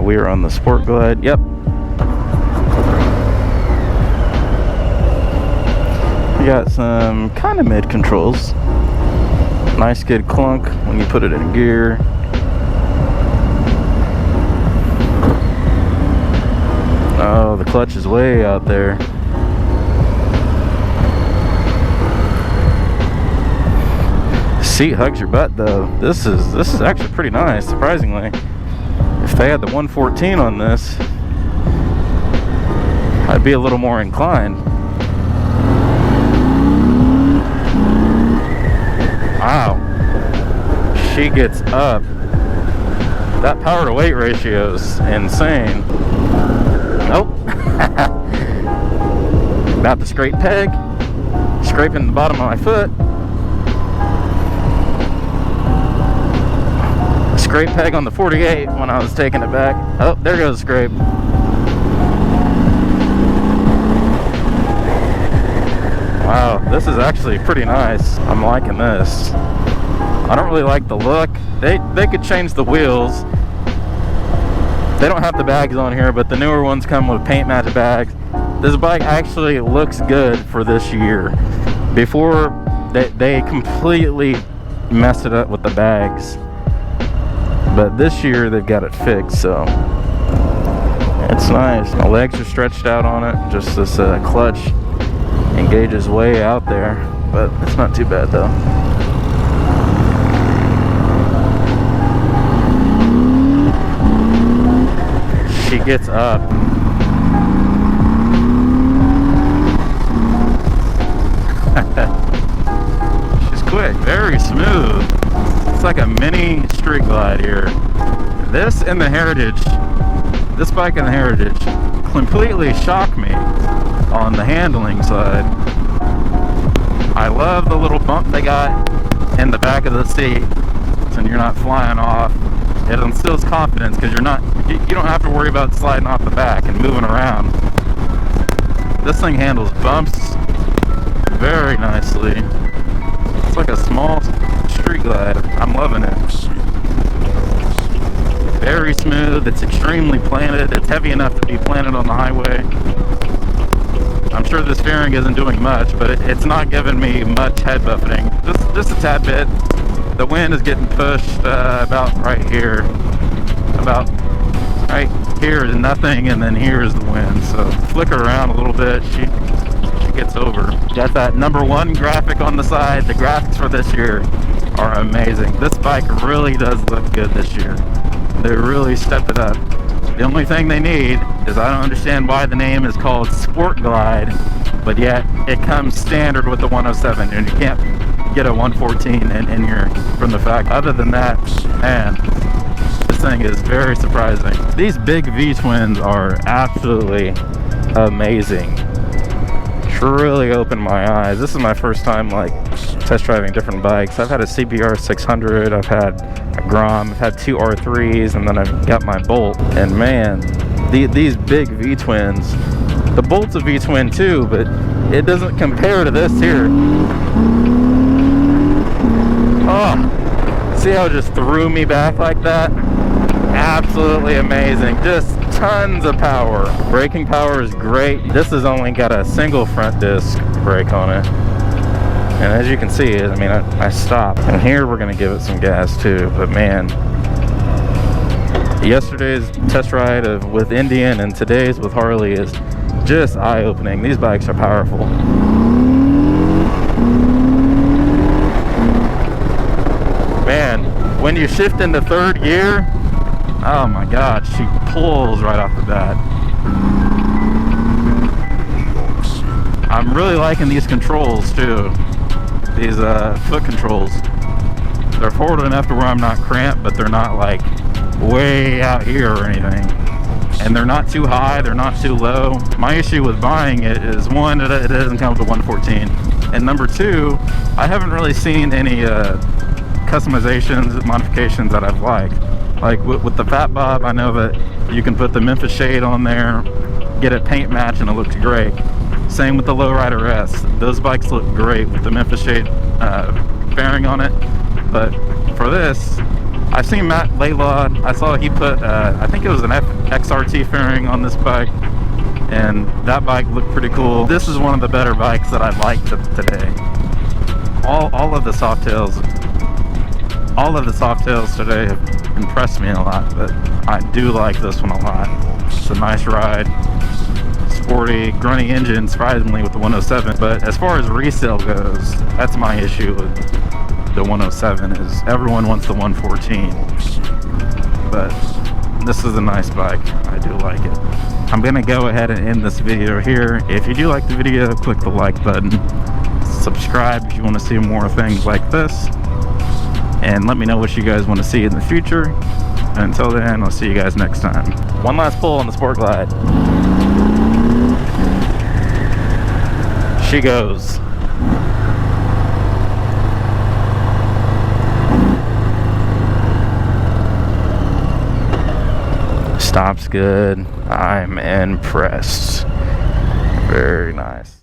We are on the Sport Glide. Yep. We got some kind of mid controls. Nice good clunk when you put it in gear. Oh, the clutch is way out there. Seat hugs your butt though. This is actually pretty nice, surprisingly. If they had the 114 on this, I'd be a little more inclined. Wow, she gets up. That power to weight ratio is insane. Nope. About to scrape peg, scraping the bottom of my foot. Scrape peg on the 48 when I was taking it back. Oh, there goes the scrape. Wow, this is actually pretty nice. I'm liking this. I don't really like the look. They could change the wheels. They don't have the bags on here, but the newer ones come with paint match bags. This bike actually looks good for this year. Before, they completely messed it up with the bags. But this year they've got it fixed, so it's nice. My legs are stretched out on it. Just this clutch engages way out there, but it's not too bad though. She gets up. She's quick, very smooth. It's like a mini street glide here. This and the Heritage, this bike and the Heritage completely shocked me on the handling side. I love the little bump they got in the back of the seat, so you're not flying off. It instills confidence because you don't have to worry about sliding off the back and moving around. This thing handles bumps very nicely. It's like a small street glide. I'm loving it. Very smooth. It's extremely planted. It's heavy enough to be planted on the highway. I'm sure the steering isn't doing much, but it's not giving me much head buffeting. Just a tad bit. The wind is getting pushed about right here. About right here is nothing, and then here is the wind. So flicker around a little bit. She gets over. Got that #1 graphic on the side. The graphics for this year are amazing. This bike really does look good this year. They really stepped it up. The only thing they need is, I don't understand why the name is called Sport Glide, but yet it comes standard with the 107, and you can't get a 114 in here from the fact. Other than that, man, this thing is very surprising. These big V-twins are absolutely amazing. Really opened my eyes. This is my first time like test driving different bikes. I've had a CBR 600, I've had a Grom, I've had 2 R3s, and then I've got my Bolt. And man, these big V-twins, the Bolt's a V-twin too, but it doesn't compare to this here. Oh, see how it just threw me back like that? Absolutely amazing. Just tons of power. Braking power is great. This has only got a single front disc brake on it, and as you can see, I mean, I stopped, and here we're gonna give it some gas too. But man, yesterday's test ride with Indian and today's with Harley is just eye-opening. These bikes are powerful. Man, when you shift into third gear, oh my god, she pulls right off the bat. I'm really liking these controls too. These foot controls. They're forward enough to where I'm not cramped, but they're not like way out here or anything. And they're not too high, they're not too low. My issue with buying it is, one, it doesn't come with the 114. And number two, I haven't really seen any customizations, modifications that I've liked. Like with the Fat Bob, I know that you can put the Memphis shade on there, get it paint match, and it looks great. Same with the Lowrider S. Those bikes look great with the Memphis shade fairing on it. But for this, I've seen Matt Laylaw. I saw he put, I think it was an XRT fairing on this bike, and that bike looked pretty cool. This is one of the better bikes that I liked today. All of the softails today have impressed me a lot, but I do like this one a lot. It's a nice ride, sporty, grunty engine, surprisingly, with the 107. But as far as resale goes, that's my issue with the 107, is everyone wants the 114. But this is a nice bike. I do like it. I'm gonna go ahead and end this video here. If you do like the video, click the like button. Subscribe if you want to see more things like this. And let me know what you guys want to see in the future. And until then, I'll see you guys next time. One last pull on the Sport Glide. She goes. Stops good. I'm impressed. Very nice.